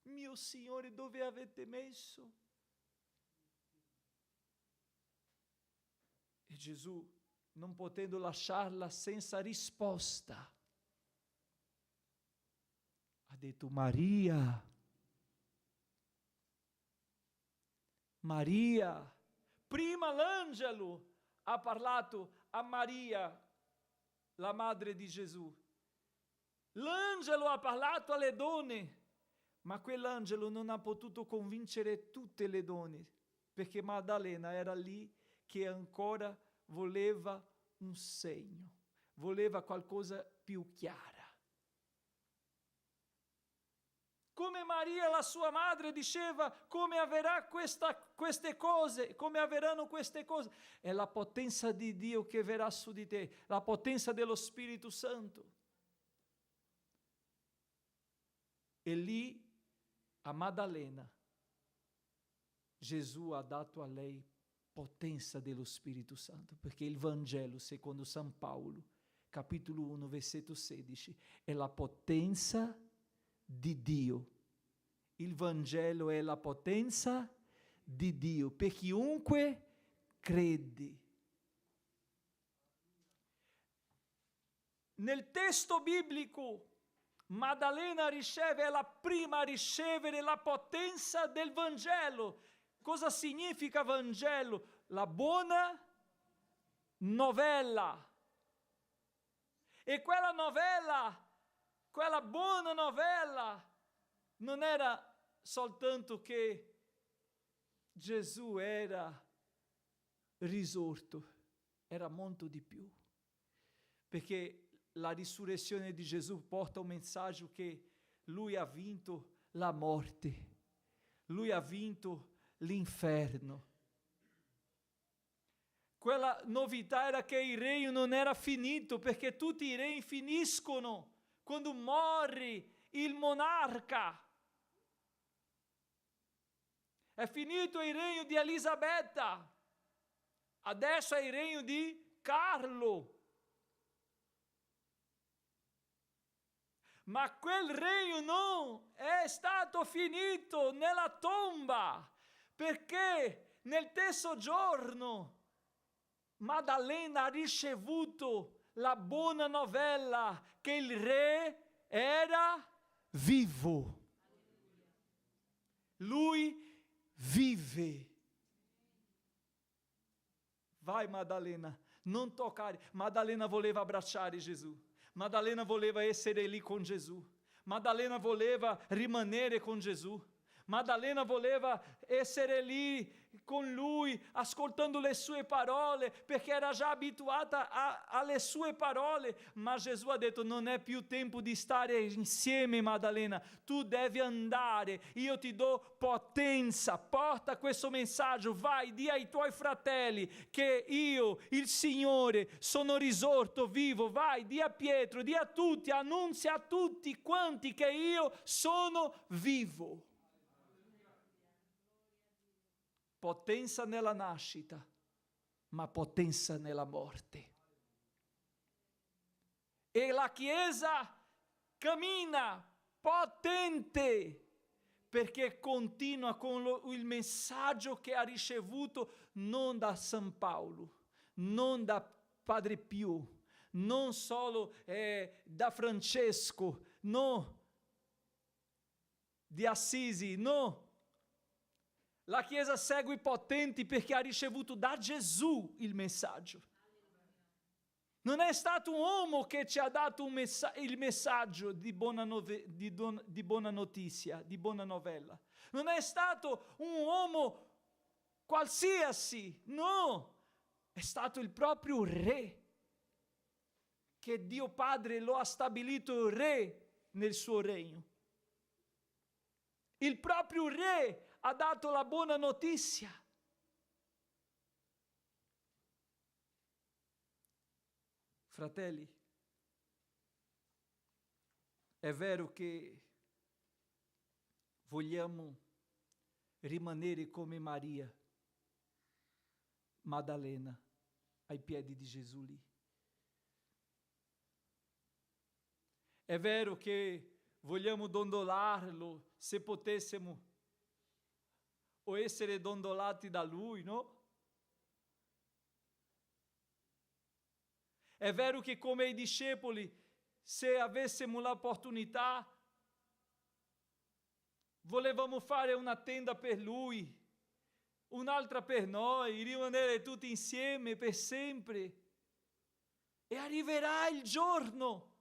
Mio Signore, dove avete messo? E Gesù, non potendo lasciarla senza risposta, ha detto: Maria. Maria. Prima l'angelo ha parlato a Maria, la madre di Gesù. L'angelo ha parlato alle donne, ma quell'angelo non ha potuto convincere tutte le donne, perché Maddalena era lì che ancora voleva un segno, voleva qualcosa più chiara. Come Maria, la sua madre, diceva: come avverrà queste cose, come avverranno queste cose? È la potenza di Dio che verrà su di te, la potenza dello Spirito Santo. E lì, a Maddalena, Gesù ha dato a lei potenza dello Spirito Santo, perché il Vangelo, secondo San Paolo, capitolo 1, versetto 16, è la potenza di Dio. Il Vangelo è la potenza di Dio per chiunque crede. Nel testo biblico, Maddalena è la prima a ricevere la potenza del Vangelo. Cosa significa Vangelo? La buona novella. E quella novella, quella buona novella, non era soltanto che Gesù era risorto, era molto di più. Perché la risurrezione di Gesù porta un messaggio che Lui ha vinto la morte, Lui ha vinto l'inferno. Quella novità era che il regno non era finito, perché tutti i regni finiscono quando muore il monarca. È finito il regno di Elisabetta, adesso è il regno di Carlo. Ma quel regno non è stato finito nella tomba, perché nel terzo giorno Maddalena ha ricevuto la buona novella che il re era vivo. Lui vive. Vai Maddalena, non toccare. Maddalena voleva abbracciare Gesù. Maddalena voleva essere lì con Gesù. Maddalena voleva rimanere con Gesù. Maddalena voleva essere lì con Lui, ascoltando le sue parole, perché era già abituata alle sue parole. Ma Gesù ha detto: non è più tempo di stare insieme, Maddalena, tu devi andare, io ti do potenza, porta questo messaggio, vai, di ai tuoi fratelli che io, il Signore, sono risorto vivo, vai, di a Pietro, di a tutti, annunzia a tutti quanti che io sono vivo. Potenza nella nascita, ma potenza nella morte. E la Chiesa cammina potente perché continua con il messaggio che ha ricevuto non da San Paolo, non da Padre Pio, non solo da Francesco, no, di Assisi, no. La Chiesa segue i potenti perché ha ricevuto da Gesù il messaggio. Non è stato un uomo che ci ha dato il messaggio di buona notizia, di buona novella. Non è stato un uomo qualsiasi, no. È stato il proprio Re, che Dio Padre lo ha stabilito Re nel suo regno. Il proprio Re ha dato la buona notizia. Fratelli, è vero che vogliamo rimanere come Maria Maddalena ai piedi di Gesù lì. È vero che vogliamo dondolarlo se potessimo, o essere dondolati da Lui, no? È vero che come i discepoli, se avessimo l'opportunità, volevamo fare una tenda per Lui, un'altra per noi, rimanere tutti insieme per sempre. E arriverà il giorno.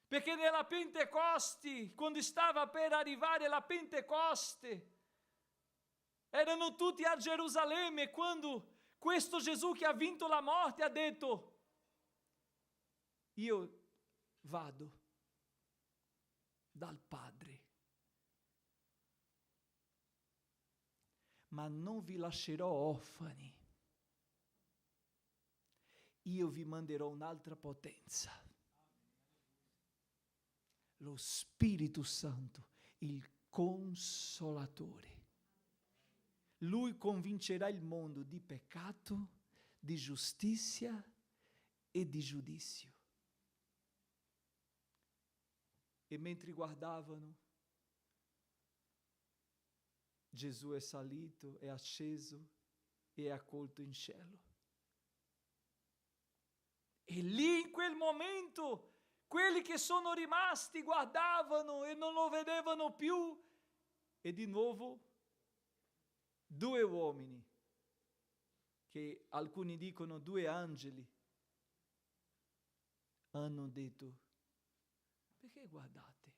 Perché nella Pentecoste, quando stava per arrivare la Pentecoste, erano tutti a Gerusalemme quando questo Gesù che ha vinto la morte ha detto: io vado dal Padre, ma non vi lascerò orfani, io vi manderò un'altra potenza, lo Spirito Santo, il Consolatore. Lui convincerà il mondo di peccato, di giustizia e di giudizio. E mentre guardavano, Gesù è salito, è asceso e è accolto in cielo. E lì in quel momento, quelli che sono rimasti guardavano e non lo vedevano più. E di nuovo 2 uomini, che alcuni dicono 2 angeli, hanno detto: perché guardate?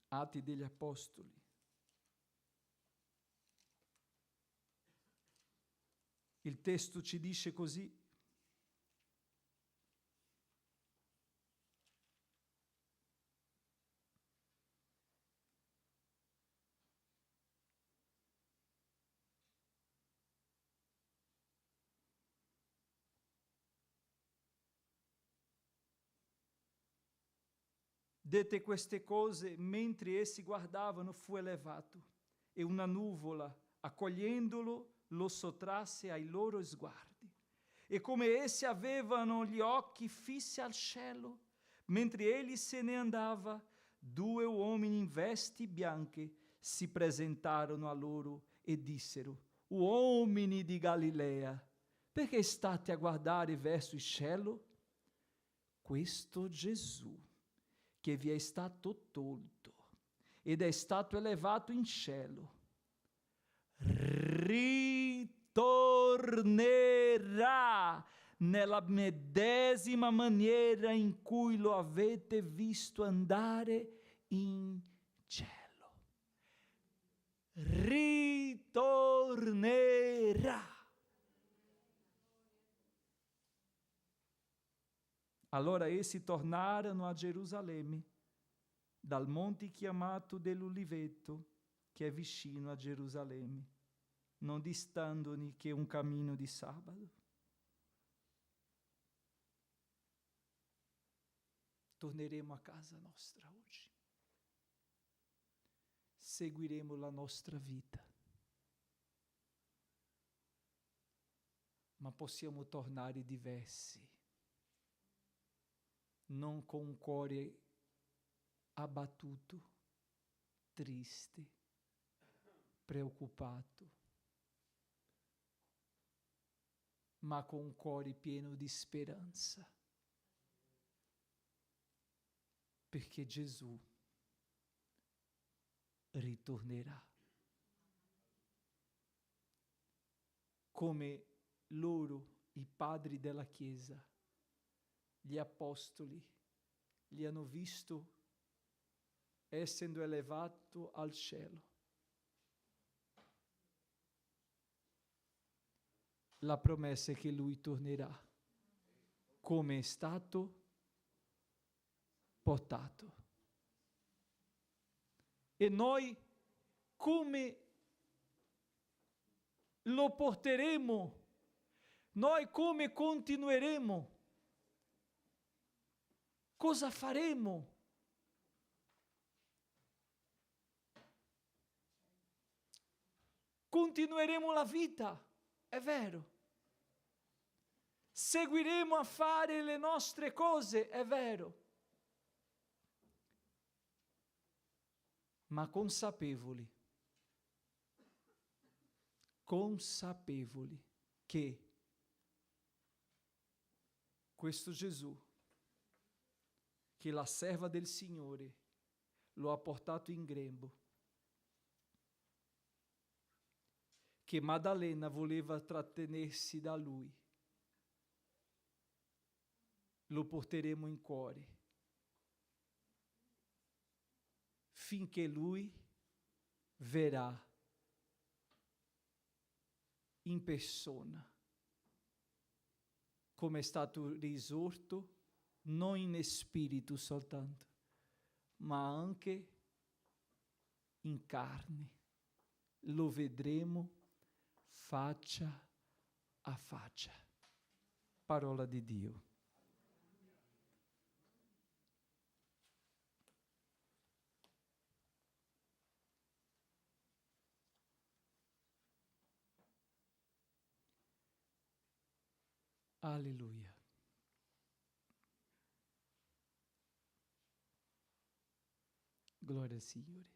Atti degli Apostoli. Il testo ci dice così: dette queste cose, mentre essi guardavano, fu elevato, e una nuvola, accogliendolo, lo sottrasse ai loro sguardi. E come essi avevano gli occhi fissi al cielo, mentre egli se ne andava, 2 uomini in vesti bianche si presentarono a loro e dissero: uomini di Galilea, perché state a guardare verso il cielo? Questo Gesù che vi è stato tolto ed è stato elevato in cielo, ritornerà nella medesima maniera in cui lo avete visto andare in cielo. Ritornerà. Allora essi tornarono a Gerusalemme, dal monte chiamato dell'Uliveto, che è vicino a Gerusalemme, non distandone che un cammino di sabato. Torneremo a casa nostra oggi. seguiremo la nostra vita. Ma possiamo tornare diversi, non con un cuore abbattuto, triste, preoccupato, ma con un cuore pieno di speranza, perché Gesù ritornerà. Come loro, i padri della Chiesa, gli apostoli, li hanno visto essendo elevato al cielo. La promessa è che lui tornerà, come è stato portato. E noi come lo porteremo? Noi come continueremo? Cosa faremo? Continueremo la vita, è vero. Seguiremo a fare le nostre cose, è vero. Ma consapevoli che questo Gesù, che la serva del Signore lo ha portato in grembo, che Maddalena voleva trattenersi da lui, lo porteremo in cuore, finché lui verrà in persona, come è stato risorto, non in spirito soltanto, ma anche in carne. Lo vedremo faccia a faccia. Parola di Dio. Alleluia. Gloria al Signore.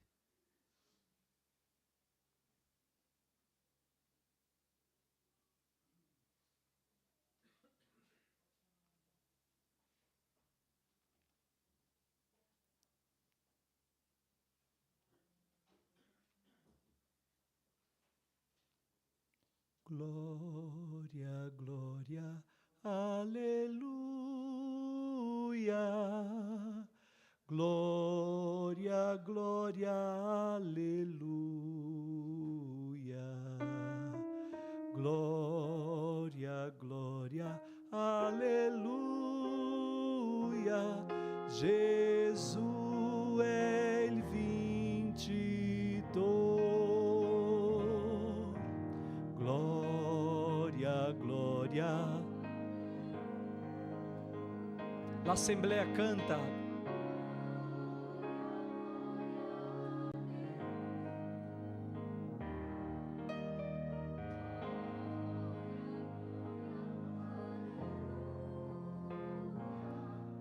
Gloria, gloria, alleluia. Gloria, gloria, alleluia. Gloria, gloria, alleluia. Gesù è il vincitore. Gloria, gloria. L'assemblea canta.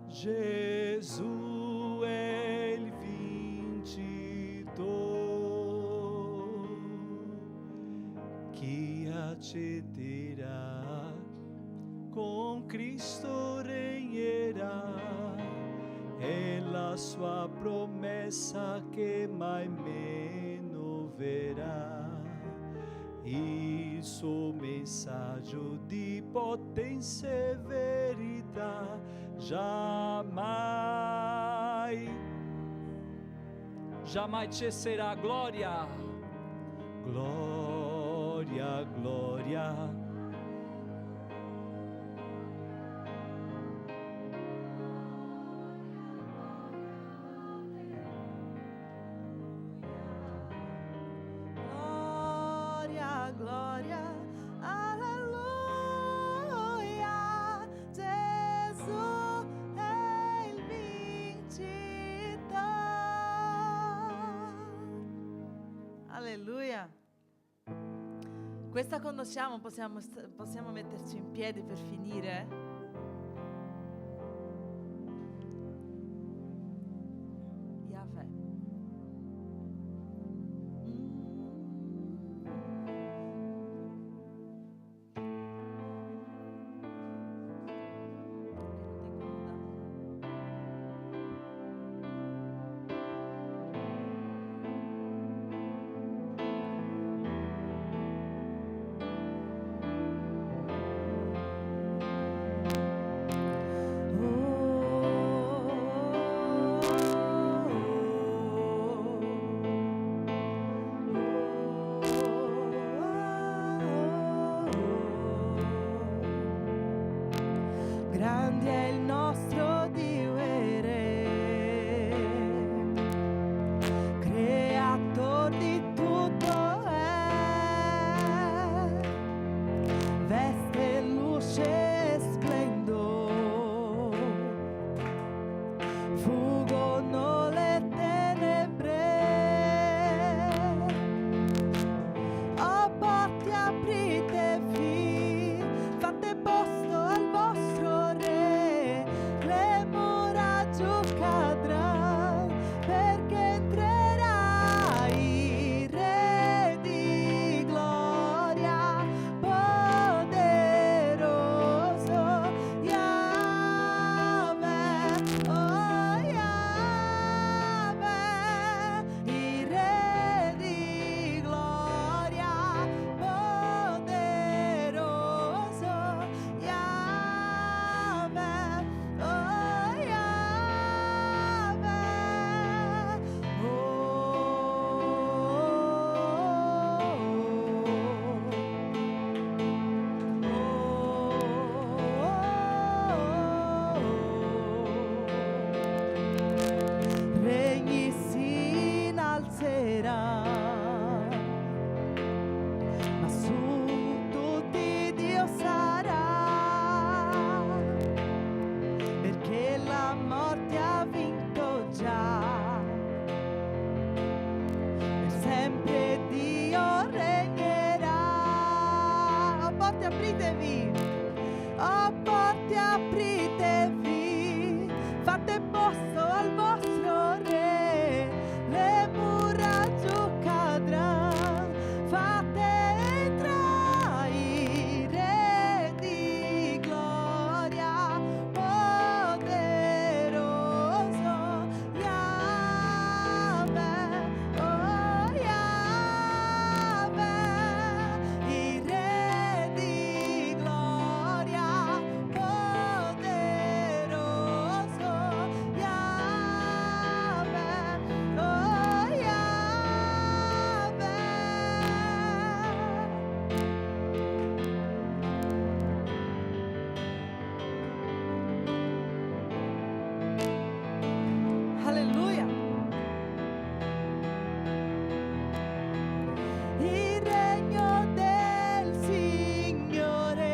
Gesù è il vincitore, chi accetterà con Cristo regnerà, è la sua promessa che mai meno verrà, il suo messaggio di potenza e verità jamais cesserà. Gloria, gloria, gloria. Gloria, gloria, alleluia. Gesù è il vincitore. Questa conosciamo, possiamo metterci in piedi per finire? Yahweh. Grande è il nostro Dio e Re, creator di tutto è, veste luce e splendor, fuggono le tenebre, oh porti apritevi, fate posto al vostro Re, le mura giù cadrà, perché entrerà il Re di gloria, poderoso Yahweh, oh Yahweh, il Re di gloria, poderoso Yahweh, oh Yahweh, regni si innalzerà, ma su tutti Dio sarà, perché la morte ha vinto già, per sempre Dio regnerà. Oh porti apritevi, oh porti apritevi, fate posto al vostro Re, le mura giù cadrà, fate entrare il Re di gloria, poderoso Yahweh, oh Yahweh, il Re di gloria, poderoso Yahweh, oh Yahweh. Alleluia. Il regno del Signore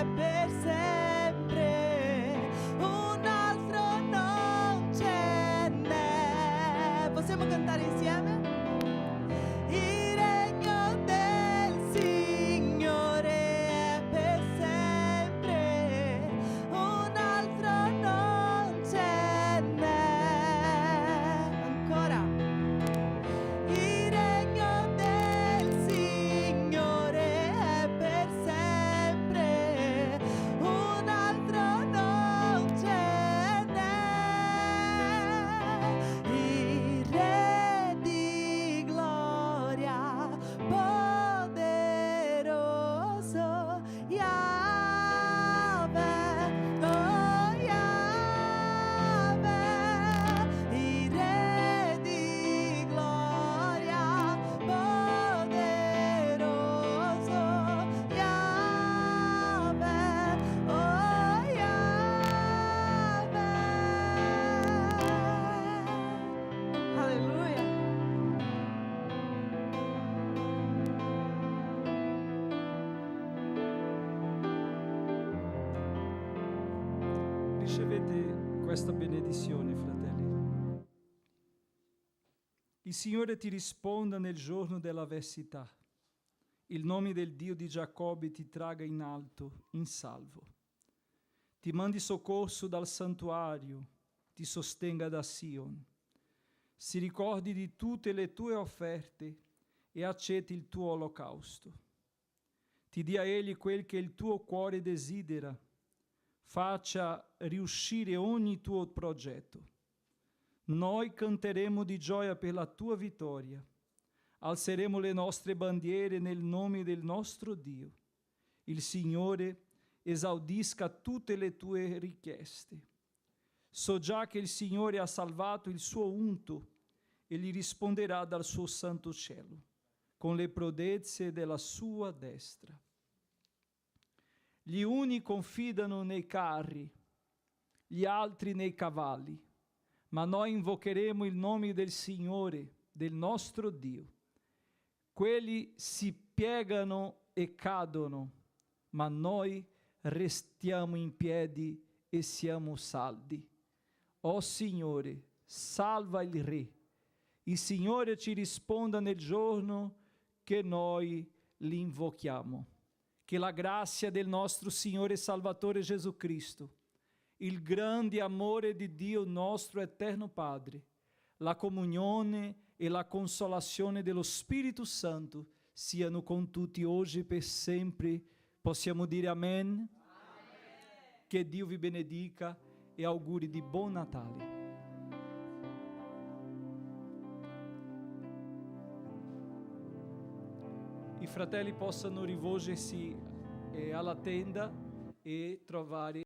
è per sempre, un altro non ce n'è. Possiamo cantare insieme? Il regno del Signore è per sempre, un altro non ce n'è. Ancora. Il regno del Signore è per sempre, un altro non ce n'è. Il Re di gloria, poderoso Yahweh, oh Yahweh, il Re di gloria, poderoso Yahweh, oh Yahweh. Alleluia. Ricevete questa benedizione, fratelli. Il Signore ti risponda nel giorno dell'avversità. il nome del Dio di Giacobbe ti traga in alto, in salvo. Ti mandi soccorso dal santuario, ti sostenga da Sion. Si ricordi di tutte le tue offerte e accetti il tuo olocausto. Ti dia egli quel che il tuo cuore desidera, faccia riuscire ogni tuo progetto. Noi canteremo di gioia per la tua vittoria, alzeremo le nostre bandiere nel nome del nostro Dio. Il Signore esaudisca tutte le tue richieste. So già che il Signore ha salvato il suo unto e gli risponderà dal suo santo cielo, con le prodezze della sua destra. Gli uni confidano nei carri, gli altri nei cavalli, ma noi invocheremo il nome del Signore, del nostro Dio. Quelli si piegano e cadono, ma noi restiamo in piedi e siamo saldi. O Signore, salva il Re. Il Signore ci risponda nel giorno che noi li invochiamo. Che la grazia del nostro Signore e Salvatore Gesù Cristo, il grande amore di Dio nostro eterno Padre, la comunione e la consolazione dello Spirito Santo siano con tutti oggi e per sempre. Possiamo dire amen? Amen. Che Dio vi benedica e auguri di buon Natale. I fratelli possano rivolgersi alla tenda e trovare